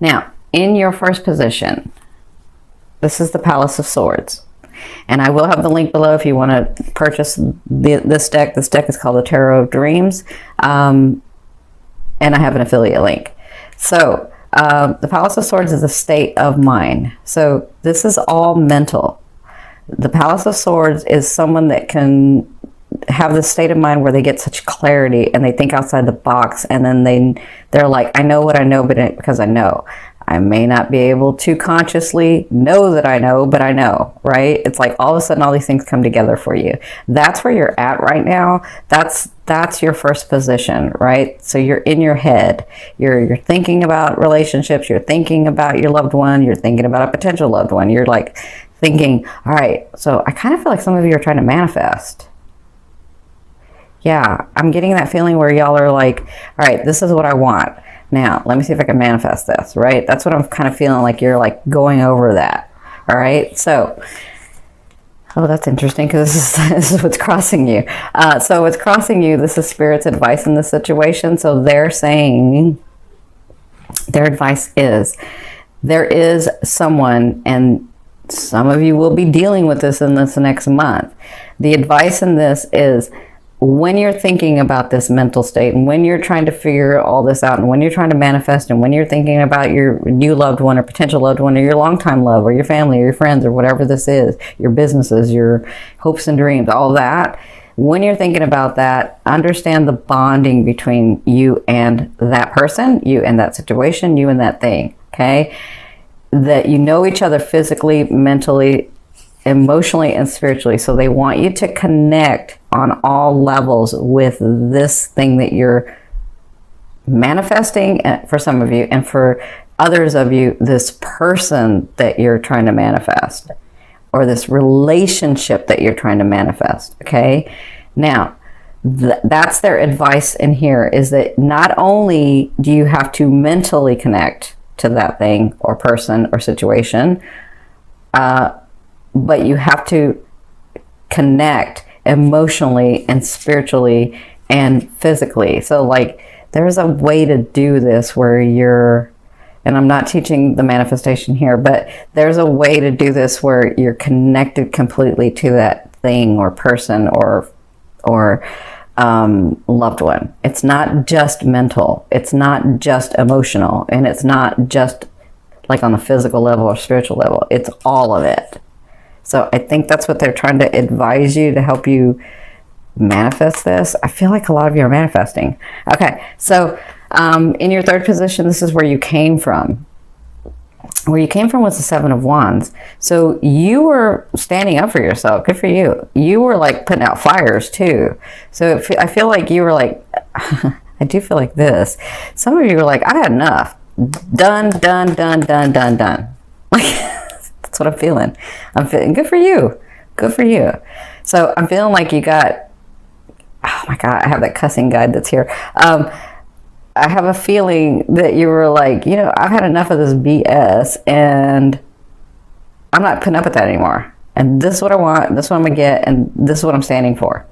Now, in your first position, this is the Palace of Swords. And I will have the link below if you want to purchase this deck. This deck is called the Tarot of Dreams. And I have an affiliate link. So, the Palace of Swords is a state of mind. So, this is all mental. The Palace of Swords is someone that can have this state of mind where they get such clarity and they think outside the box, and then they're like, I know what I know, but because I know. I may not be able to consciously know that I know, but I know, right? It's like all of a sudden all these things come together for you. That's where you're at right now. That's your first position, right? So you're in your head. You're thinking about relationships. You're thinking about your loved one. You're thinking about a potential loved one. You're like thinking, all right, so I kind of feel like some of you are trying to manifest. Yeah, I'm getting that feeling where y'all are like, all right, this is what I want. Now, let me see if I can manifest this, right? That's what I'm kind of feeling like you're like going over that, all right? So, oh, that's interesting because this is what's crossing you. So what's crossing you, this is Spirit's advice in this situation. So they're saying, their advice is, there is someone, and some of you will be dealing with this in this next month. The advice in this is, when you're thinking about this mental state, and when you're trying to figure all this out, and when you're trying to manifest, and when you're thinking about your new loved one or potential loved one or your longtime love or your family or your friends or whatever this is, your businesses, your hopes and dreams, all that, when you're thinking about that, understand the bonding between you and that person, you and that situation, you and that thing, okay? That you know each other physically, mentally, emotionally, and spiritually. So they want you to connect on all levels with this thing that you're manifesting for some of you, and for others of you, this person that you're trying to manifest, or this relationship that you're trying to manifest, okay? Now, that's their advice in here, is that not only do you have to mentally connect to that thing or person or situation, but you have to connect emotionally and spiritually and physically. So like there's a way to do this where you're, and I'm not teaching the manifestation here, but there's a way to do this where you're connected completely to that thing or person or loved one. It's not just mental. It's not just emotional. And it's not just like on the physical level or spiritual level. It's all of it. So I think that's what they're trying to advise you to help you manifest this. I feel like a lot of you are manifesting. Okay, so in your third position, this is where you came from. Where you came from was the Seven of Wands. So you were standing up for yourself. Good for you. You were like putting out fires too. So I feel like you were like, I do feel like this. Some of you were like, I had enough. Done, done, done, done, done, done. Like, that's what I'm feeling. I'm feeling good for you. Good for you. So I'm feeling like you got, oh my God, I have that cussing guide that's here. I have a feeling that you were like, you know, I've had enough of this BS and I'm not putting up with that anymore. And this is what I want. This is what I'm going to get. And this is what I'm standing for.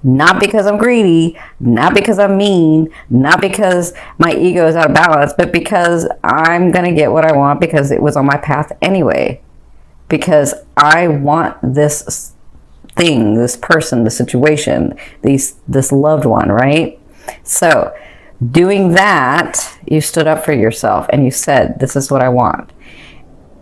Not because I'm greedy, not because I'm mean, not because my ego is out of balance, but because I'm going to get what I want because it was on my path anyway. Because I want this thing, this person, the situation, this loved one, right? So doing that, you stood up for yourself and you said, this is what I want.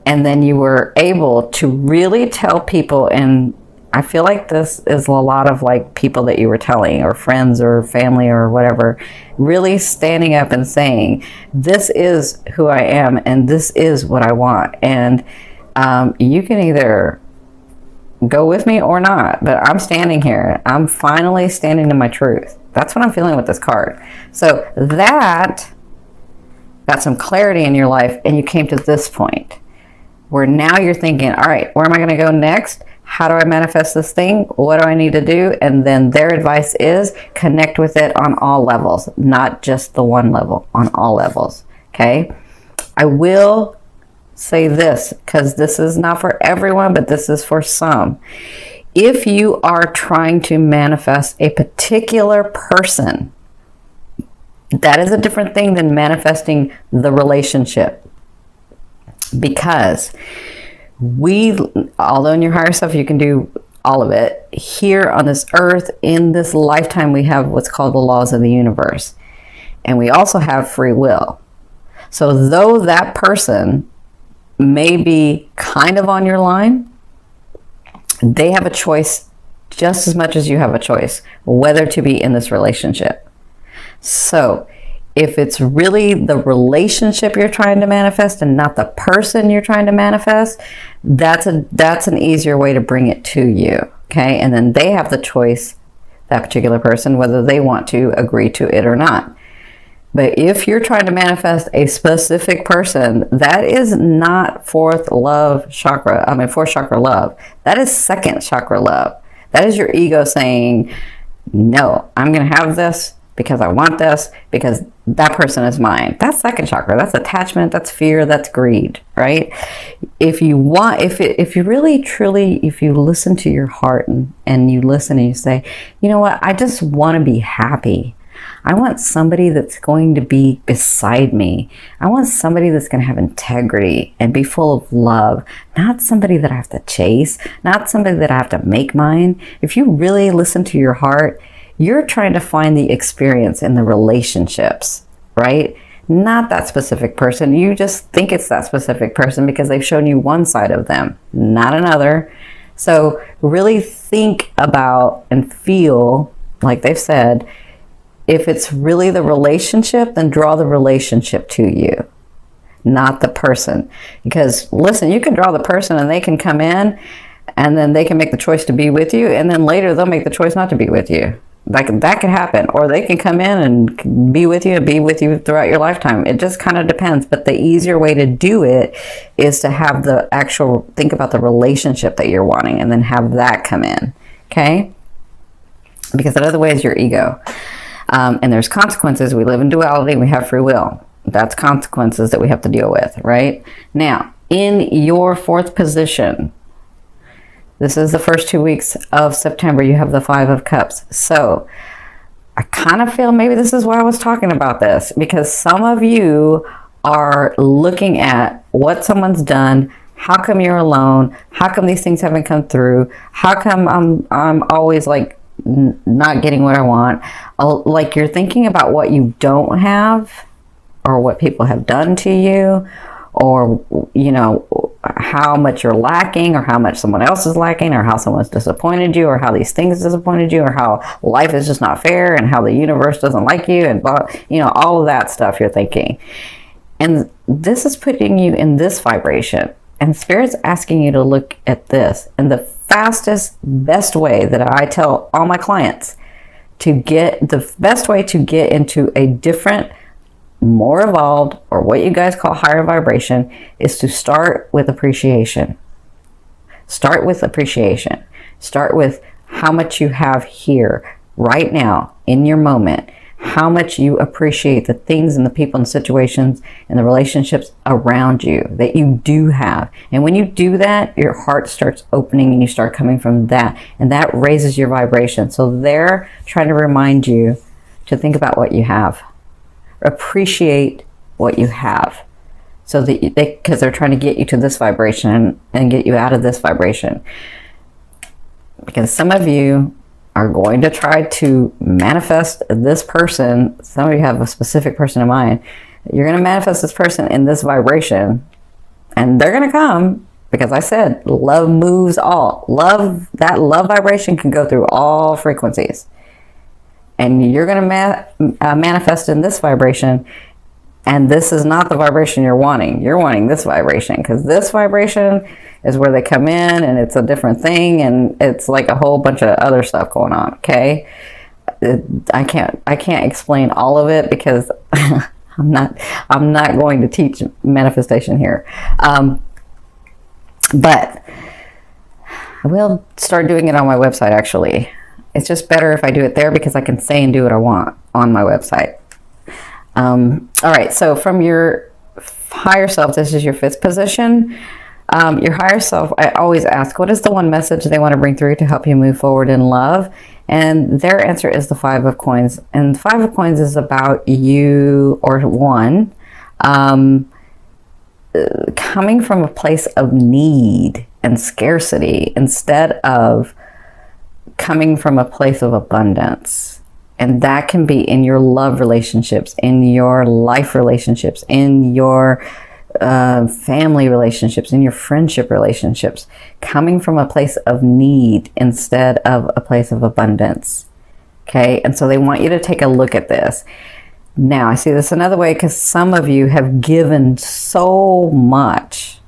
And then you were able to really tell people, and I feel like this is a lot of like people that you were telling, or friends or family or whatever, really standing up and saying, this is who I am and this is what I want. And you can either go with me or not, but I'm standing here. I'm finally standing to my truth. That's what I'm feeling with this card. So that got some clarity in your life, and you came to this point where now you're thinking, all right, where am I going to go next? How do I manifest this thing? What do I need to do? And then their advice is connect with it on all levels, not just the one level, on all levels. Okay. I will say this, because this is not for everyone, but this is for some. If you are trying to manifest a particular person, that is a different thing than manifesting the relationship. Because although in your higher self you can do all of it, here on this earth, in this lifetime, we have what's called the laws of the universe. And we also have free will. So though that person may be kind of on your line, they have a choice just as much as you have a choice whether to be in this relationship. So if it's really the relationship you're trying to manifest and not the person you're trying to manifest, that's an easier way to bring it to you. Okay. And then they have the choice, that particular person, whether they want to agree to it or not. But if you're trying to manifest a specific person, that is not fourth chakra love. That is second chakra love. That is your ego saying, no, I'm going to have this because I want this, because that person is mine. That's second chakra. That's attachment. That's fear. That's greed, right? If you really, truly, if you listen to your heart and you listen and you say, you know what, I just want to be happy. I want somebody that's going to be beside me. I want somebody that's going to have integrity and be full of love, not somebody that I have to chase, not somebody that I have to make mine. If you really listen to your heart, you're trying to find the experience in the relationships, right? Not that specific person. You just think it's that specific person because they've shown you one side of them, not another. So really think about and feel, like they've said, if it's really the relationship, then draw the relationship to you, not the person. Because listen, you can draw the person and they can come in and then they can make the choice to be with you, and then later they'll make the choice not to be with you. That can happen. Or they can come in and be with you throughout your lifetime. It just kind of depends. But the easier way to do it is to have think about the relationship that you're wanting and then have that come in. Okay? Because that other way is your ego. And there's consequences. We live in duality. We have free will. That's consequences that we have to deal with, right? Now, in your fourth position, this is the first 2 weeks of September, you have the 5 of Cups. So I kind of feel maybe this is why I was talking about this, because some of you are looking at what someone's done. How come you're alone? How come these things haven't come through? How come I'm always like not getting what I want? Like you're thinking about what you don't have, or what people have done to you, or you know, how much you're lacking, or how much someone else is lacking, or how someone's disappointed you, or how these things disappointed you, or how life is just not fair, and how the universe doesn't like you, and you know, all of that stuff you're thinking. And this is putting you in this vibration, and Spirit's asking you to look at this. And the fastest, best way that I tell all my clients the best way to get into a different, more evolved, or what you guys call higher vibration, is to start with appreciation. Start with appreciation. Start with how much you have here, right now, in your moment. How much you appreciate the things and the people and situations and the relationships around you that you do have. And when you do that, your heart starts opening and you start coming from that. And that raises your vibration. So they're trying to remind you to think about what you have. Appreciate what you have, so that because they're trying to get you to this vibration and get you out of this vibration. Because some of you are going to try to manifest this person. Some of you have a specific person in mind. You're going to manifest this person in this vibration, and they're going to come, because I said love moves all. That love vibration can go through all frequencies. And you're going to manifest in this vibration, and this is not the vibration you're wanting. You're wanting this vibration, because this vibration is where they come in, and it's a different thing, and it's like a whole bunch of other stuff going on. Okay, I can't explain all of it, because I'm not going to teach manifestation here, but I will start doing it on my website. Actually, it's just better if I do it there, because I can say and do what I want on my website. All right, so from your higher self, this is your fifth position. Your higher self, I always ask, what is the one message they want to bring through to help you move forward in love? And their answer is the 5 of Coins. And the 5 of Coins is about you, or one. coming from a place of need and scarcity instead of coming from a place of abundance. And that can be in your love relationships, in your life relationships, in your family relationships, in your friendship relationships, coming from a place of need instead of a place of abundance. Okay, and so they want you to take a look at this. Now, I see this another way, because some of you have given so much,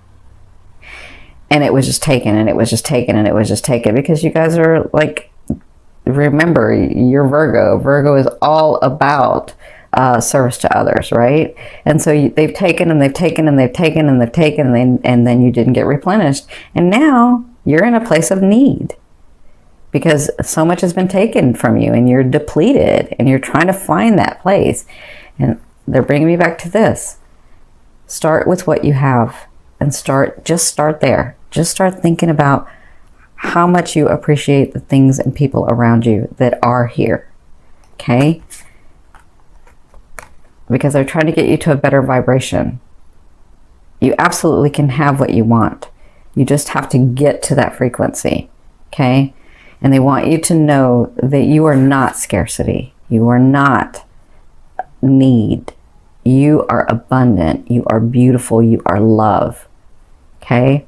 and it was just taken, and it was just taken, and it was just taken, because you guys are like, remember, you're Virgo. Virgo is all about service to others, right? And so they've taken, and they've taken, and they've taken, and they've taken, and then you didn't get replenished. And now you're in a place of need, because so much has been taken from you, and you're depleted, and you're trying to find that place. And they're bringing me back to this. Start with what you have, and just start there. Just start thinking about how much you appreciate the things and people around you that are here. Okay? Because they're trying to get you to a better vibration. You absolutely can have what you want. You just have to get to that frequency. Okay? And they want you to know that you are not scarcity. You are not need. You are abundant. You are beautiful. You are love. Okay?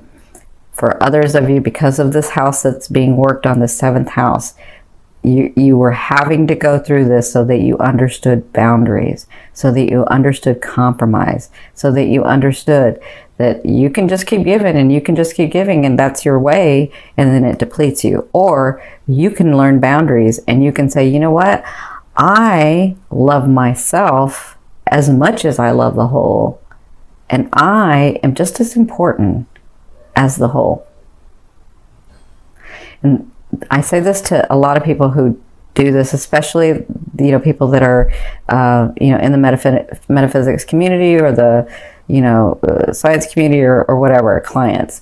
For others of you, because of this house that's being worked on, the 7th house, you were having to go through this so that you understood boundaries, so that you understood compromise, so that you understood that you can just keep giving, and you can just keep giving, and that's your way, and then it depletes you. Or you can learn boundaries, and you can say, you know what? I love myself as much as I love the whole, and I am just as important as the whole. And I say this to a lot of people who do this, especially, people that are, in the metaphysics community, or the, science community, or whatever, clients.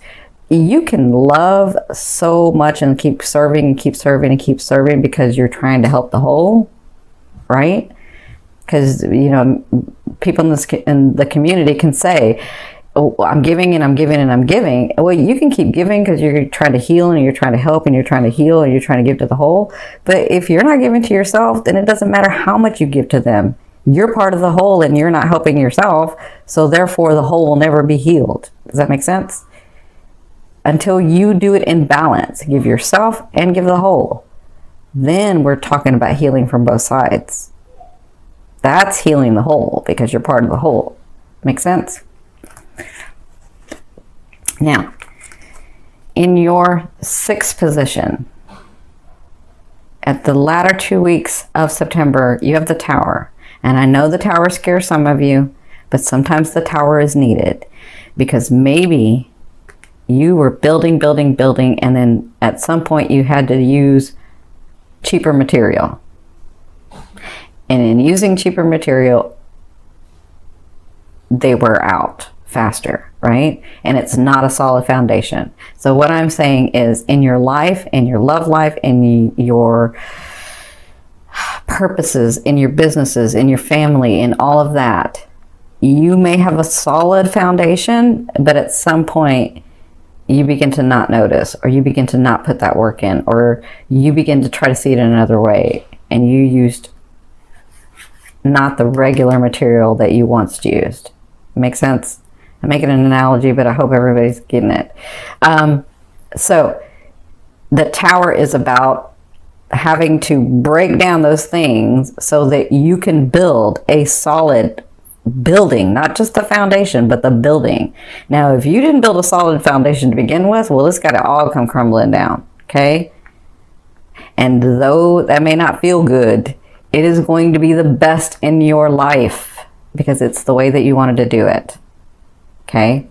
You can love so much and keep serving and keep serving and keep serving because you're trying to help the whole, right? Because, people in the community can say, oh, I'm giving and I'm giving and I'm giving. Well, you can keep giving because you're trying to heal, and you're trying to help, and you're trying to heal, and you're trying to give to the whole. But if you're not giving to yourself, then it doesn't matter how much you give to them. You're part of the whole, and you're not helping yourself. So therefore, the whole will never be healed. Does that make sense? Until you do it in balance, give yourself and give the whole, then we're talking about healing from both sides. That's healing the whole, because you're part of the whole. Make sense? Now, in your 6th position, at the latter 2 weeks of September, you have the Tower. And I know the Tower scares some of you, but sometimes the Tower is needed, because maybe you were building, and then at some point you had to use cheaper material. And in using cheaper material, they wear out faster, right? And it's not a solid foundation. So what I'm saying is, in your life, in your love life, in your purposes, in your businesses, in your family, in all of that, you may have a solid foundation, but at some point you begin to not notice, or you begin to not put that work in, or you begin to try to see it in another way, and you used not the regular material that you once used. Make sense? I'm making an analogy, but I hope everybody's getting it. So the Tower is about having to break down those things so that you can build a solid building, not just the foundation, but the building. Now, if you didn't build a solid foundation to begin with, well, it's got to all come crumbling down, okay? And though that may not feel good, it is going to be the best in your life, because it's the way that you wanted to do it. Okay?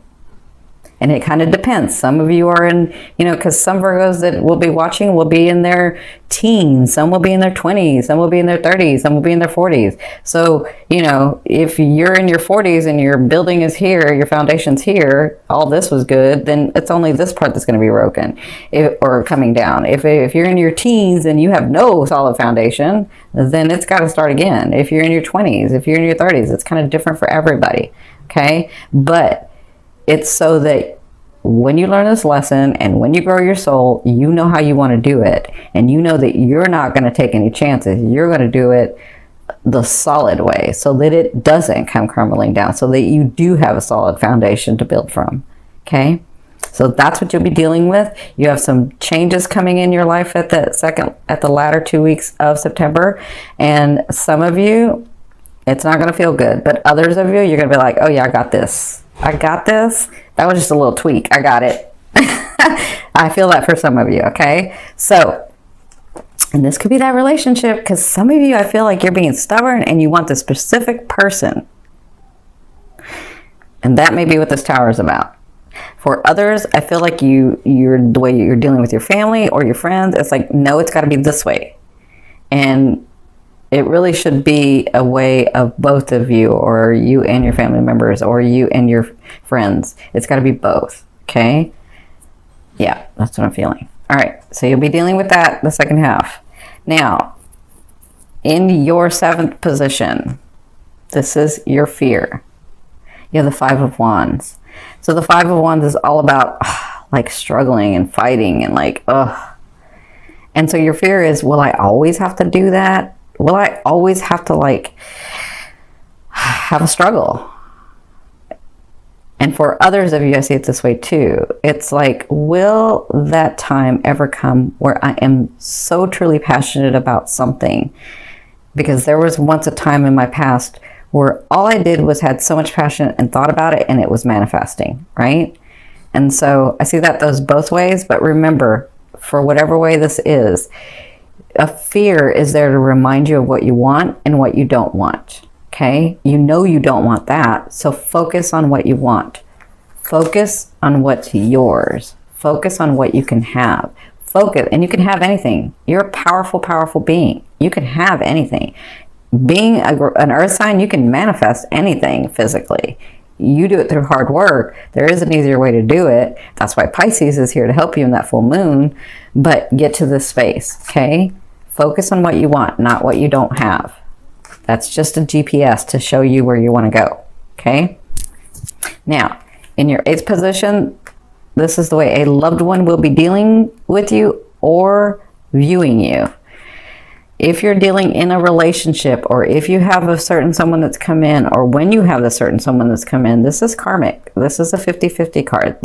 And it kind of depends. Some of you are in, because some Virgos that will be watching will be in their teens. Some will be in their 20s. Some will be in their 30s. Some will be in their 40s. So, if you're in your 40s and your building is here, your foundation's here, all this was good, then it's only this part that's going to be broken or coming down. If you're in your teens and you have no solid foundation, then it's got to start again. If you're in your 20s, if you're in your 30s, it's kind of different for everybody. Okay? But It's so that when you learn this lesson and when you grow your soul, you know how you want to do it. And you know that you're not going to take any chances. You're going to do it the solid way so that it doesn't come crumbling down, so that you do have a solid foundation to build from. Okay? So that's what you'll be dealing with. You have some changes coming in your life at the latter 2 weeks of September. And some of you, it's not going to feel good. But others of you, you're going to be like, oh yeah, I got this. I got this. That was just a little tweak. I got it. I feel that for some of you, okay? So, and this could be that relationship, because some of you, I feel like you're being stubborn and you want the specific person. And that may be what this tower is about. For others, I feel like you're the way you're dealing with your family or your friends, it's like, no, it's got to be this way. And it really should be a way of both of you, or you and your family members, or you and your friends. It's got to be both, okay? Yeah, that's what I'm feeling. All right, so you'll be dealing with that the second half. Now, in your 7th position, this is your fear. You have the 5 of Wands. So the 5 of Wands is all about like struggling and fighting and like, ugh. And so your fear is, will I always have to do that? Will I always have to like have a struggle? And for others of you, I see it this way too. It's like, will that time ever come where I am so truly passionate about something? Because there was once a time in my past where all I did was had so much passion and thought about it, and it was manifesting, right? And so I see that those both ways. But remember, for whatever way this is, a fear is there to remind you of what you want and what you don't want. Okay? You know you don't want that. So focus on what you want. Focus on what's yours. Focus on what you can have. Focus, and you can have anything. You're a powerful, powerful being. You can have anything. Being an earth sign, you can manifest anything physically. You do it through hard work. There is an easier way to do it. That's why Pisces is here to help you in that full moon. But get to this space, okay? Focus on what you want, not what you don't have. That's just a GPS to show you where you want to go, okay? Now, in your 8th position, this is the way a loved one will be dealing with you or viewing you. If you're dealing in a relationship, or if you have a certain someone that's come in, or when you have a certain someone that's come in, this is karmic. This is a 50-50 card.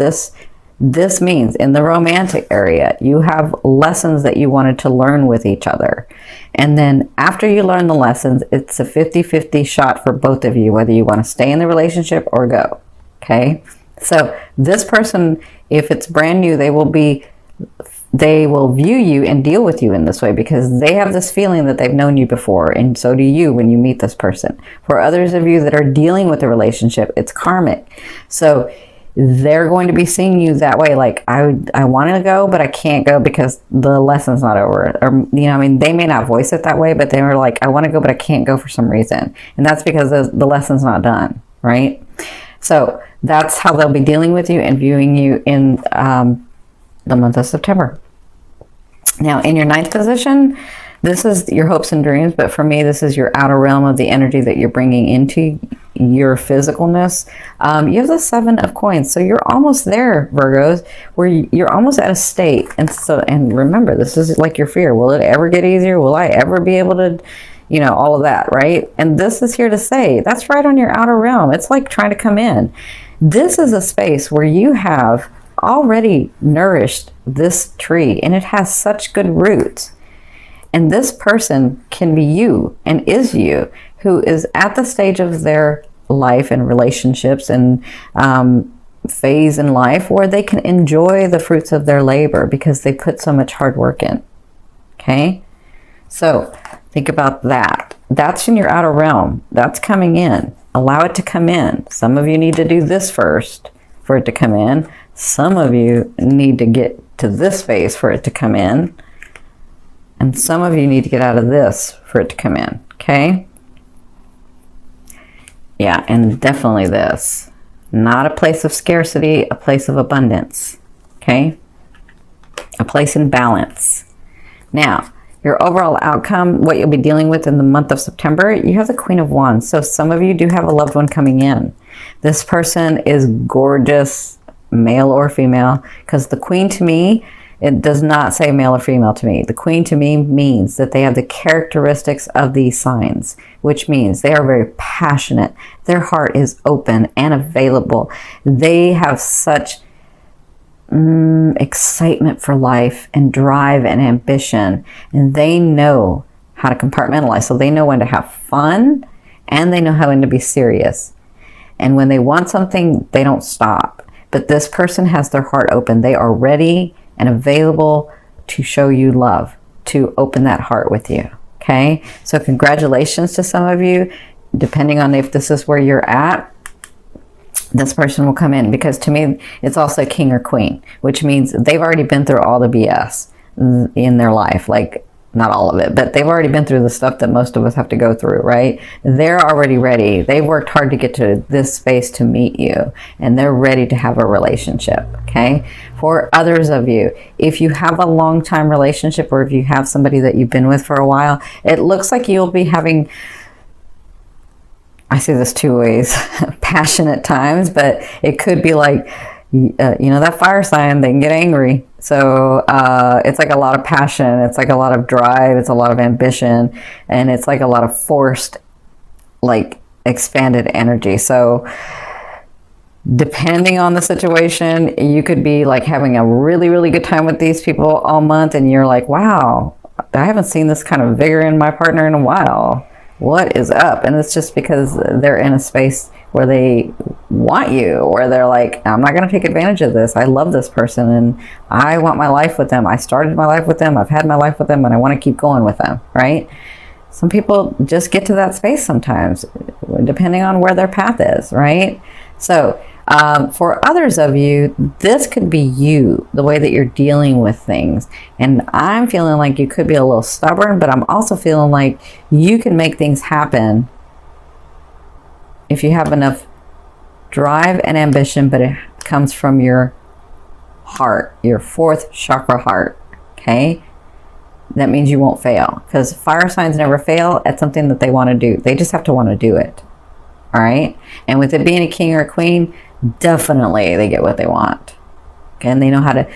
This means in the romantic area, you have lessons that you wanted to learn with each other. And then after you learn the lessons, it's a 50-50 shot for both of you, whether you want to stay in the relationship or go. Okay? So this person, if it's brand new, they will view you and deal with you in this way because they have this feeling that they've known you before, and so do you when you meet this person. For others of you that are dealing with a relationship, it's karmic. So they're going to be seeing you that way, like, I want to go, but I can't go because the lesson's not over. Or, you know, I mean, they may not voice it that way, but they were like, I want to go, but I can't go for some reason. And that's because the lesson's not done, right? So that's how they'll be dealing with you and viewing you in the month of September. Now, in your 9th position, this is your hopes and dreams, but for me, this is your outer realm of the energy that you're bringing into your physicalness. You have the 7 of coins, so you're almost there, Virgos, where you're almost at a state. And remember, this is like your fear. Will it ever get easier? Will I ever be able to, you know, all of that, right? And this is here to say, that's right on your outer realm. It's like trying to come in. This is a space where you have already nourished this tree, and it has such good roots. And this person can be you and is you, who is at the stage of their life and relationships and phase in life where they can enjoy the fruits of their labor because they put so much hard work in. Okay? So think about that. That's in your outer realm. That's coming in. Allow it to come in. Some of you need to do this first for it to come in. Some of you need to get to this phase for it to come in. And some of you need to get out of this for it to come in. Okay? Yeah, and definitely this. Not a place of scarcity, a place of abundance. Okay? A place in balance. Now, your overall outcome, what you'll be dealing with in the month of September, you have the Queen of Wands. So some of you do have a loved one coming in. This person is gorgeous, male or female, because the queen to me, it does not say male or female to me. The queen to me means that they have the characteristics of these signs, which means they are very passionate. Their heart is open and available. They have such excitement for life and drive and ambition, and they know how to compartmentalize. So they know when to have fun and they know how when to be serious. And when they want something, they don't stop. But this person has their heart open. They are ready and available to show you love, to open that heart with you. Okay? So congratulations to some of you. Depending on if this is where you're at, this person will come in, because to me, it's also king or queen, which means they've already been through all the BS in their life. Like, not all of it, but they've already been through the stuff that most of us have to go through, right? They're already ready. They worked hard to get to this space to meet you, and they're ready to have a relationship, okay? For others of you, if you have a long-time relationship, or if you have somebody that you've been with for a while, it looks like you'll be having, I see this two ways, passionate times, but it could be like, that fire sign, they can get angry. So it's like a lot of passion. It's like a lot of drive. It's a lot of ambition. And it's like a lot of forced, like, expanded energy. So depending on the situation, you could be like having a really, really good time with these people all month. And you're like, wow, I haven't seen this kind of vigor in my partner in a while. What is up? And it's just because they're in a space where they want you, or they're like, I'm not going to take advantage of this. I love this person and I want my life with them. I started my life with them. I've had my life with them, and I want to keep going with them, right? Some people just get to that space sometimes, depending on where their path is, right? So for others of you, this could be you, the way that you're dealing with things. And I'm feeling like you could be a little stubborn, but I'm also feeling like you can make things happen if you have enough drive and ambition, but it comes from your heart, your fourth chakra heart, okay? That means you won't fail, because fire signs never fail at something that they want to do. They just have to want to do it, all right? And with it being a king or a queen, definitely they get what they want. Okay? And they know how to,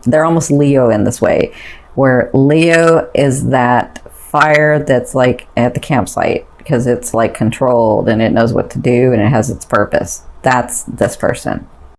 they're almost Leo in this way, where Leo is that fire that's like at the campsite, because it's like controlled and it knows what to do and it has its purpose. That's this person.